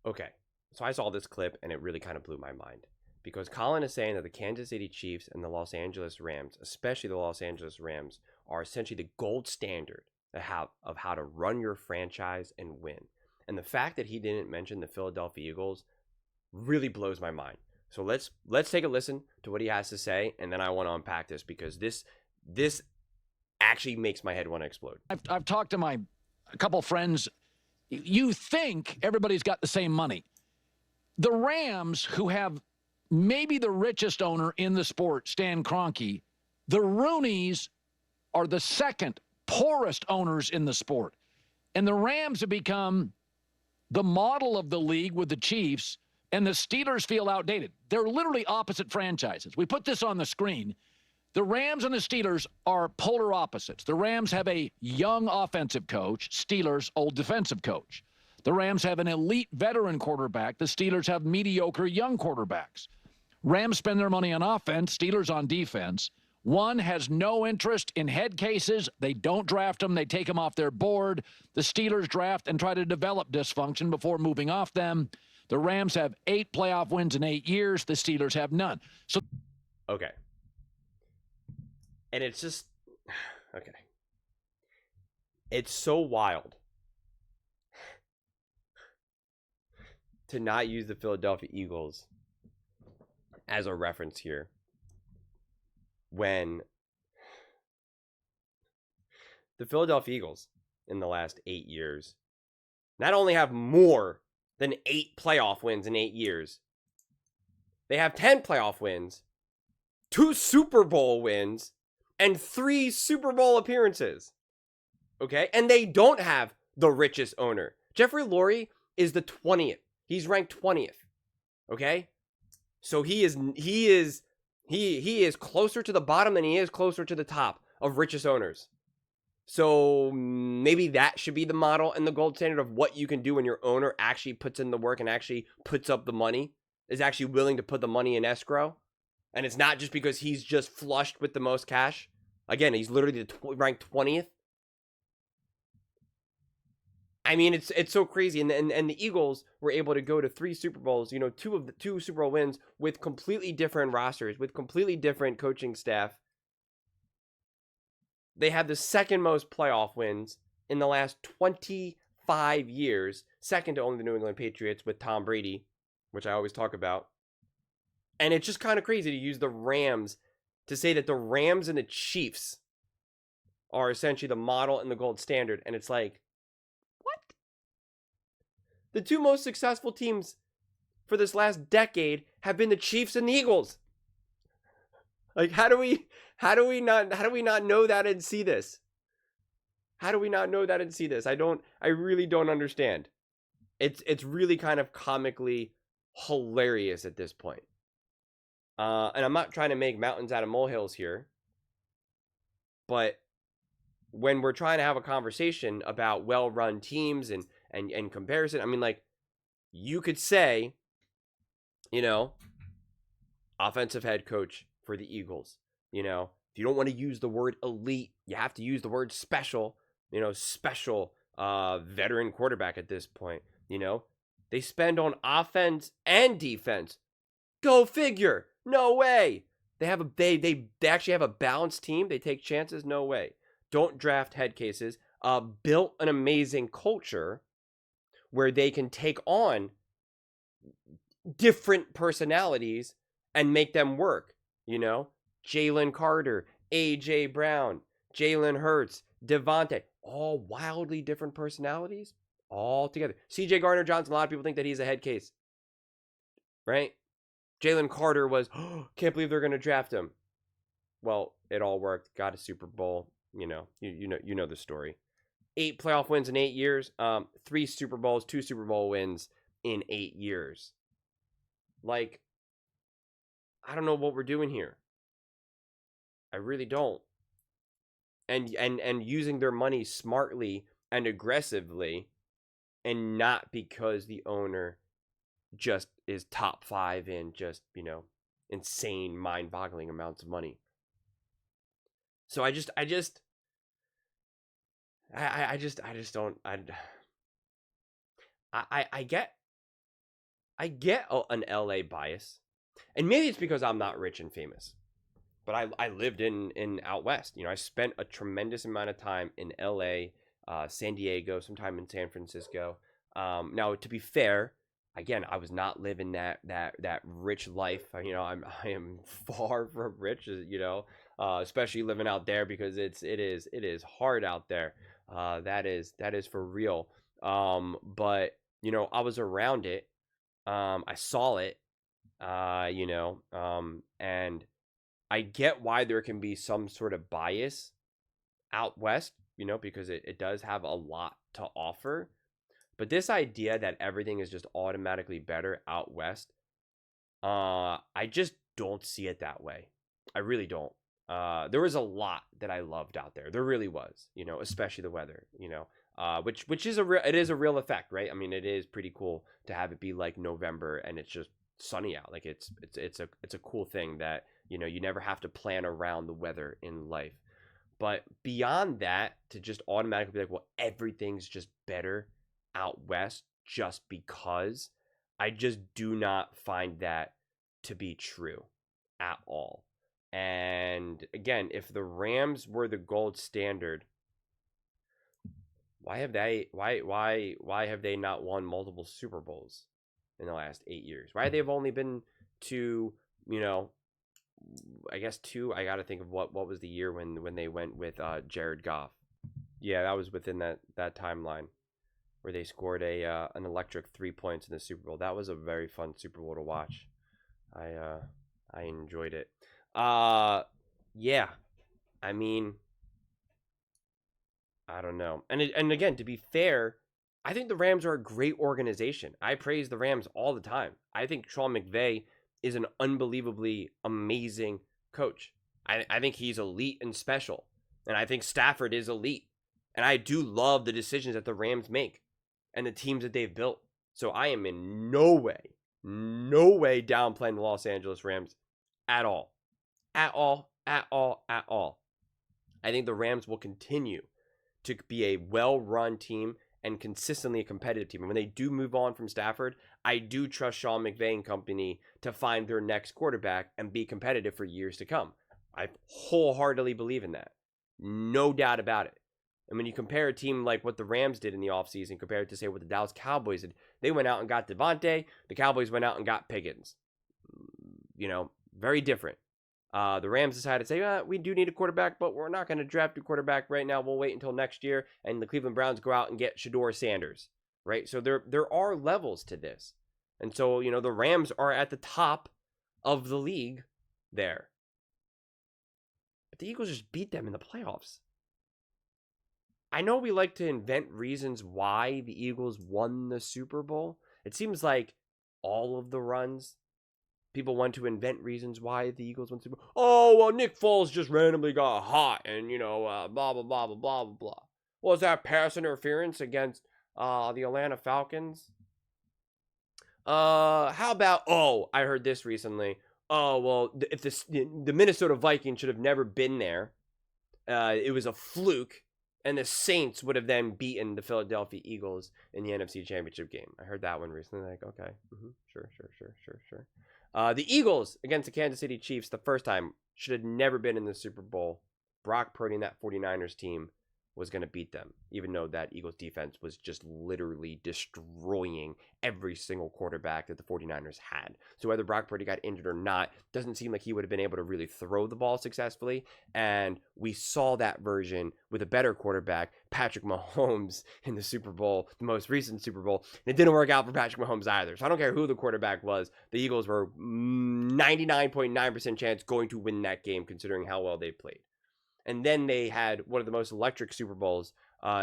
Okay, so I saw this clip and it really kind of blew my mind because Colin is saying that the Kansas City Chiefs and the Los Angeles Rams, especially the Los Angeles Rams, are essentially the gold standard of how to run your franchise and win. And the fact that he didn't mention the Philadelphia Eagles really blows my mind. So let's take a listen to what he has to say, and then I want to unpack this because this actually makes my head want to explode. I've talked to a couple friends. You think everybody's got the same money. The Rams, who have maybe the richest owner in the sport, Stan Kroenke, the Rooneys are the second poorest owners in the sport. And the Rams have become the model of the league with the Chiefs, and the Steelers feel outdated. They're literally opposite franchises. We put this on the screen. The Rams and the Steelers are polar opposites. The Rams have a young offensive coach, Steelers, old defensive coach. The Rams have an elite veteran quarterback. The Steelers have mediocre young quarterbacks. Rams spend their money on offense, Steelers on defense. One has no interest in head cases. They don't draft them. They take them off their board. The Steelers draft and try to develop dysfunction before moving off them. The Rams have 8 playoff wins in 8 years. The Steelers have none. So, okay. And it's just, okay. It's so wild to not use the Philadelphia Eagles as a reference here when the Philadelphia Eagles in the last 8 years not only have more than 8 playoff wins in 8 years, they have 10 playoff wins, 2 Super Bowl wins, and 3 Super Bowl appearances. Okay? And they don't have the richest owner. Jeffrey Lurie is the 20th. He's ranked 20th. Okay? So he is closer to the bottom than he is closer to the top of richest owners. So maybe that should be the model and the gold standard of what you can do when your owner actually puts in the work and actually puts up the money, is actually willing to put the money in escrow. And it's not just because he's just flushed with the most cash. Again, he's literally ranked 20th. I mean, it's so crazy. And the Eagles were able to go to 3 Super Bowls, 2 Super Bowl wins with completely different rosters, with completely different coaching staff. They have the second most playoff wins in the last 25 years, second to only the New England Patriots with Tom Brady, which I always talk about. And it's just kind of crazy to use the Rams to say that the Rams and the Chiefs are essentially the model and the gold standard. And it's like, what? The 2 most successful teams for this last decade have been the Chiefs and the Eagles. Like, how do we not know that and see this? How do we not know that and see this? I really don't understand. It's really kind of comically hilarious at this point. And I'm not trying to make mountains out of molehills here, but when we're trying to have a conversation about well-run teams and comparison, I mean, like, you could say, offensive head coach for the Eagles, if you don't want to use the word elite, you have to use the word special, special veteran quarterback at this point, they spend on offense and defense. Go figure. No way. They actually have a balanced team. They take chances. No way. Don't draft head cases. Built an amazing culture where they can take on different personalities and make them work. Jalen Carter, A.J. Brown, Jalen Hurts, Devontae, all wildly different personalities all together. C.J. Gardner-Johnson, a lot of people think that he's a head case, right? Jalen Carter was, can't believe they're going to draft him. Well, it all worked. Got a Super Bowl. You know the story. 8 playoff wins in 8 years. 3 Super Bowls, 2 Super Bowl wins in 8 years. Like, I don't know what we're doing here. I really don't. And using their money smartly and aggressively, and not because the owner just is top 5 in just, insane, mind-boggling amounts of money. So I just don't. I get I get an LA bias, and maybe it's because I'm not rich and famous. But I lived in out west. I spent a tremendous amount of time in LA, San Diego, sometime in San Francisco. Now, to be fair, again, I was not living that rich life. I am far from rich. Especially living out there because it is hard out there. That is for real. But I was around it. I saw it. And I get why there can be some sort of bias out west, because it does have a lot to offer. But this idea that everything is just automatically better out west, I just don't see it that way. I really don't. There was a lot that I loved out there. There really was, especially the weather, which is it is a real effect, right? I mean, it is pretty cool to have it be like November and it's just sunny out. Like it's a cool thing that you never have to plan around the weather in life. But beyond that, to just automatically be like, well, everything's just better out west just because, I just do not find that to be true at all. And again, if the Rams were the gold standard, why have they not won multiple Super Bowls in the last 8 years? Why they've only been to, I guess two. I got to think of what was the year when they went with Jared Goff. Yeah, that was within that timeline where they scored an electric 3 points in the Super Bowl. That was a very fun Super Bowl to watch. I enjoyed it. Yeah. I mean, I don't know. And again, to be fair, I think the Rams are a great organization. I praise the Rams all the time. I think Sean McVay is an unbelievably amazing coach. I think he's elite and special. And I think Stafford is elite. And I do love the decisions that the Rams make and the teams that they've built. So I am in no way downplaying the Los Angeles Rams at all. At all. I think the Rams will continue to be a well-run team and consistently a competitive team. And when they do move on from Stafford, I do trust Sean McVay and company to find their next quarterback and be competitive for years to come. I wholeheartedly believe in that. No doubt about it. And when you compare a team like what the Rams did in the offseason compared to, say, what the Dallas Cowboys did, they went out and got Devontae. The Cowboys went out and got Pickens. Very different. The Rams decided to say, we do need a quarterback, but we're not going to draft a quarterback right now. We'll wait until next year. And the Cleveland Browns go out and get Shedeur Sanders, right? So there are levels to this. And so, the Rams are at the top of the league there. But the Eagles just beat them in the playoffs. I know we like to invent reasons why the Eagles won the Super Bowl. It seems like all of the runs, people want to invent reasons why the Eagles won the Super Bowl. Oh, well, Nick Foles just randomly got hot and, blah, blah, blah, blah, blah, blah, blah. Was that pass interference against the Atlanta Falcons? How about, I heard this recently. Oh, well, if the Minnesota Vikings should have never been there. It was a fluke. And the Saints would have then beaten the Philadelphia Eagles in the NFC Championship game. I heard that one recently. Like, okay, sure. The Eagles against the Kansas City Chiefs the first time should have never been in the Super Bowl. Brock Purdy and that 49ers team was going to beat them, even though that Eagles defense was just literally destroying every single quarterback that the 49ers had. So whether Brock Purdy got injured or not, doesn't seem like he would have been able to really throw the ball successfully. And we saw that version with a better quarterback, Patrick Mahomes, in the Super Bowl, the most recent Super Bowl. And it didn't work out for Patrick Mahomes either. So I don't care who the quarterback was. The Eagles were 99.9% chance going to win that game, considering how well they played. And then they had one of the most electric Super Bowls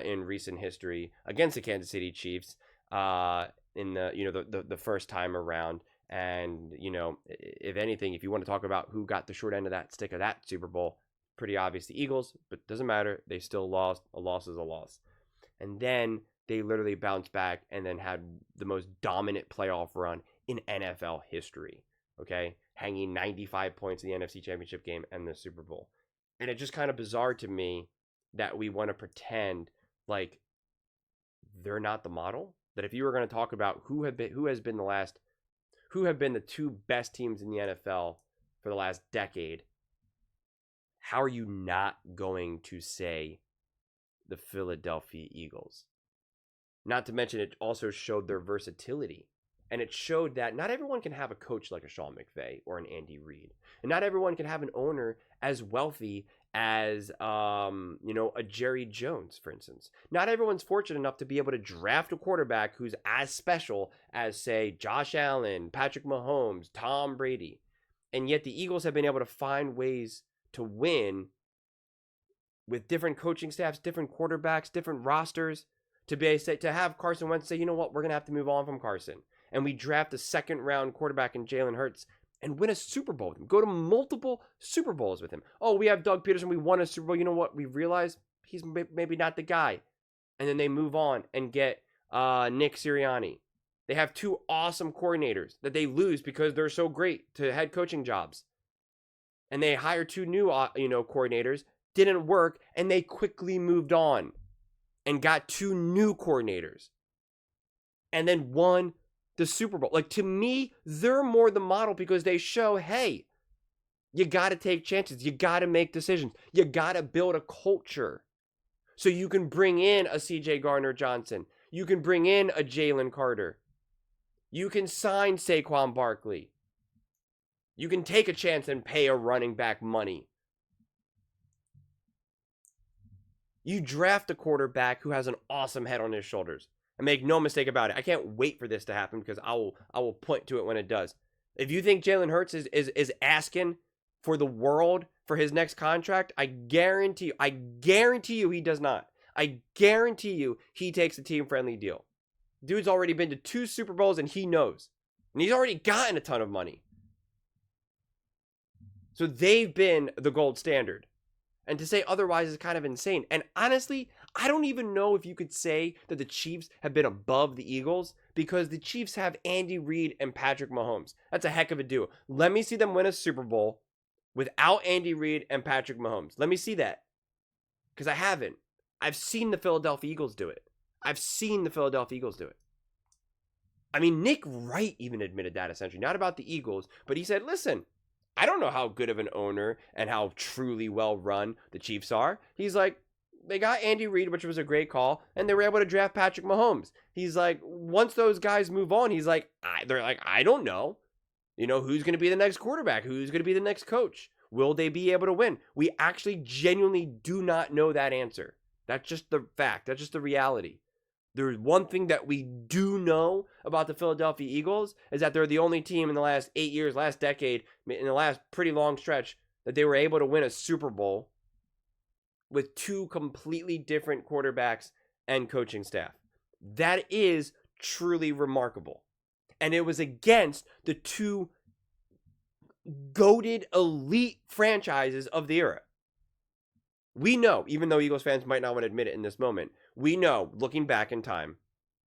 in recent history against the Kansas City Chiefs in the first time around. And, if anything, if you want to talk about who got the short end of that stick of that Super Bowl, pretty obvious the Eagles, but doesn't matter. They still lost. A loss is a loss. And then they literally bounced back and then had the most dominant playoff run in NFL history, okay? Hanging 95 points in the NFC Championship game and the Super Bowl. And it's just kind of bizarre to me that we want to pretend like they're not the model. That if you were going to talk about who has been the last who have been the two best teams in the NFL for the last decade, how are you not going to say the Philadelphia Eagles? Not to mention, it also showed their versatility. And it showed that not everyone can have a coach like a Sean McVay or an Andy Reid. And not everyone can have an owner as wealthy as, a Jerry Jones, for instance. Not everyone's fortunate enough to be able to draft a quarterback who's as special as, say, Josh Allen, Patrick Mahomes, Tom Brady. And yet the Eagles have been able to find ways to win with different coaching staffs, different quarterbacks, different rosters, to have Carson Wentz say, you know what, we're going to have to move on from Carson. And we draft a second-round quarterback in Jalen Hurts and win a Super Bowl with him. Go to multiple Super Bowls with him. Oh, we have Doug Peterson. We won a Super Bowl. You know what? We realize he's maybe not the guy. And then they move on and get Nick Sirianni. They have two awesome coordinators that they lose because they're so great to head coaching jobs. And they hire two new, coordinators. Didn't work, and they quickly moved on and got two new coordinators. And then won the Super Bowl. Like, to me, they're more the model because they show, hey, you got to take chances. You got to make decisions. You got to build a culture. So you can bring in a CJ Gardner-Johnson. You can bring in a Jalen Carter. You can sign Saquon Barkley. You can take a chance and pay a running back money. You draft a quarterback who has an awesome head on his shoulders. And make no mistake about it, I can't wait for this to happen because I will point to it when it does. If you think Jalen Hurts is asking for the world for his next contract, I guarantee you he does not. I guarantee you he takes a team-friendly deal. Dude's already been to 2 Super Bowls and he knows. And he's already gotten a ton of money. So they've been the gold standard. And to say otherwise is kind of insane. And honestly, I don't even know if you could say that the Chiefs have been above the Eagles because the Chiefs have Andy Reid and Patrick Mahomes. That's a heck of a duo. Let me see them win a Super Bowl without Andy Reid and Patrick Mahomes. Let me see that. Because I haven't. I've seen the Philadelphia Eagles do it. I mean, Nick Wright even admitted that essentially. Not about the Eagles, but he said, listen, I don't know how good of an owner and how truly well run the Chiefs are. He's like, they got Andy Reid, which was a great call, and they were able to draft Patrick Mahomes. He's like, once those guys move on, he's like, they're like, I don't know. You know, who's going to be the next quarterback? Who's going to be the next coach? Will they be able to win? We actually genuinely do not know that answer. That's just the fact. That's just the reality. There's one thing that we do know about the Philadelphia Eagles is that they're the only team in the last 8 years, last decade, in the last pretty long stretch, that they were able to win a Super Bowl with 2 completely different quarterbacks and coaching staff. That is truly remarkable. And it was against the 2 goated elite franchises of the era. We know, even though Eagles fans might not want to admit it in this moment, we know, looking back in time,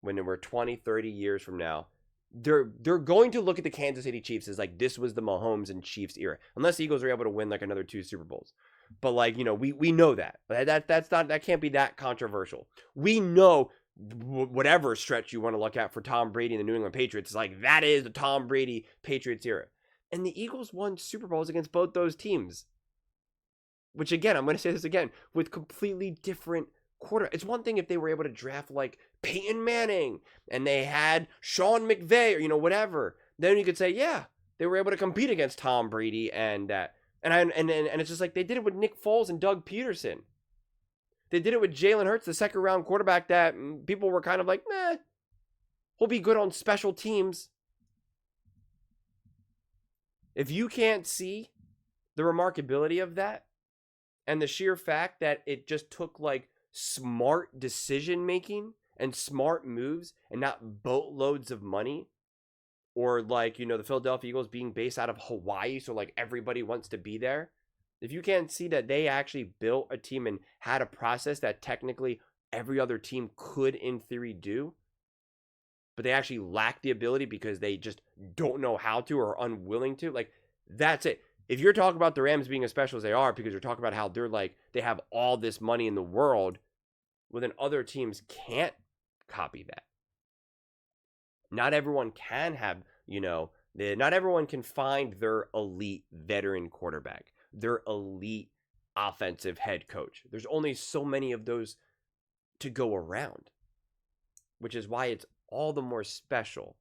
when we're 20, 30 years from now, they're going to look at the Kansas City Chiefs as like, this was the Mahomes and Chiefs era. Unless the Eagles are able to win like another 2 Super Bowls. But like, you know, we know that. That can't be that controversial. We know whatever stretch you want to look at for Tom Brady and the New England Patriots is like, that is the Tom Brady Patriots era. And the Eagles won Super Bowls against both those teams. Which again, I'm going to say this again, with completely different quarterbacks. It's one thing if they were able to draft like Peyton Manning and they had Sean McVay or, you know, whatever. Then you could say, yeah, they were able to compete against Tom Brady and that. And it's just like they did it with Nick Foles and Doug Peterson. They did it with Jalen Hurts, the second round quarterback that people were kind of like, meh, he'll be good on special teams. If you can't see the remarkability of that, and the sheer fact that it just took like smart decision making and smart moves and not boatloads of money, or like, you know, the Philadelphia Eagles being based out of Hawaii, so like everybody wants to be there. If you can't see that they actually built a team and had a process that technically every other team could in theory do, but they actually lack the ability because they just don't know how to or are unwilling to, like, that's it. If you're talking about the Rams being as special as they are because you're talking about how they're like, they have all this money in the world, well, then other teams can't copy that. Not everyone can have, you know, Not everyone can find their elite veteran quarterback, their elite offensive head coach. There's only so many of those to go around, which is why it's all the more special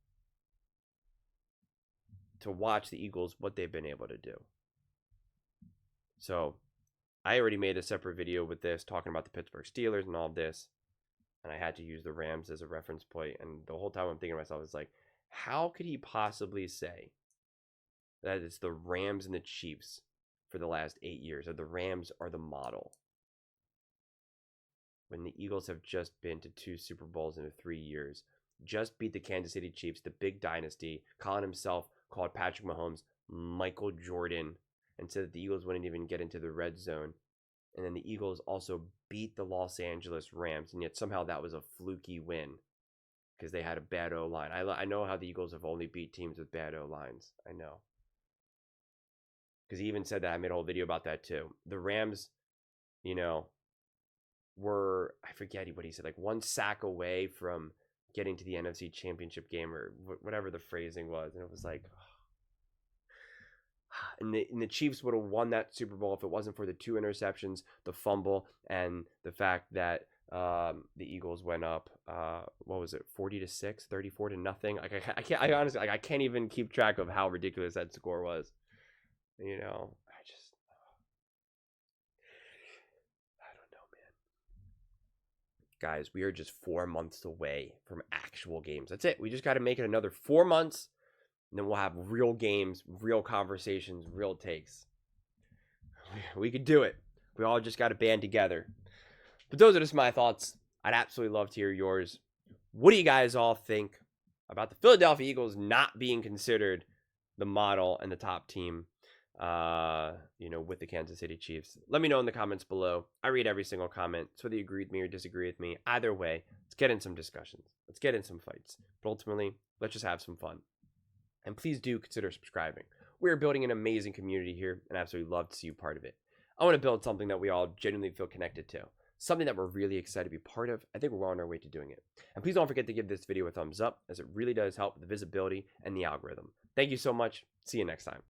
to watch the Eagles, what they've been able to do. So I already made a separate video with this, talking about the Pittsburgh Steelers and all of this, and I had to use the Rams as a reference point. And the whole time I'm thinking to myself, it's like, how could he possibly say that it's the Rams and the Chiefs for the last 8 years, or the Rams are the model, when the Eagles have just been to 2 Super Bowls in 3 years, just beat the Kansas City Chiefs, the big dynasty. Colin himself called Patrick Mahomes Michael Jordan and said that the Eagles wouldn't even get into the red zone. And then the Eagles also beat the Los Angeles Rams, and yet somehow that was a fluky win because they had a bad O-line. I know how the Eagles have only beat teams with bad O-lines. I know. Because he even said that. I made a whole video about that too. The Rams, were, I forget what he said, like 1 sack away from getting to the NFC Championship game, or whatever the phrasing was. And it was like, and the Chiefs would have won that Super Bowl if it wasn't for the 2 interceptions, the fumble, and the fact that the Eagles went up, 40-6, 34-0. Like I honestly, like, I can't even keep track of how ridiculous that score was. I don't know, man. Guys, we are just 4 months away from actual games. That's it. We just got to make it another 4 months, and then we'll have real games, real conversations, real takes. We could do it. We all just got to band together. But those are just my thoughts. I'd absolutely love to hear yours. What do you guys all think about the Philadelphia Eagles not being considered the model and the top team, with the Kansas City Chiefs? Let me know in the comments below. I read every single comment. So whether you agree with me or disagree with me, either way, let's get in some discussions. Let's get in some fights. But ultimately, let's just have some fun. And please do consider subscribing. We're building an amazing community here, and I absolutely love to see you part of it. I want to build something that we all genuinely feel connected to. Something that we're really excited to be part of. I think we're on our way to doing it. And please don't forget to give this video a thumbs up, as it really does help with the visibility and the algorithm. Thank you so much. See you next time.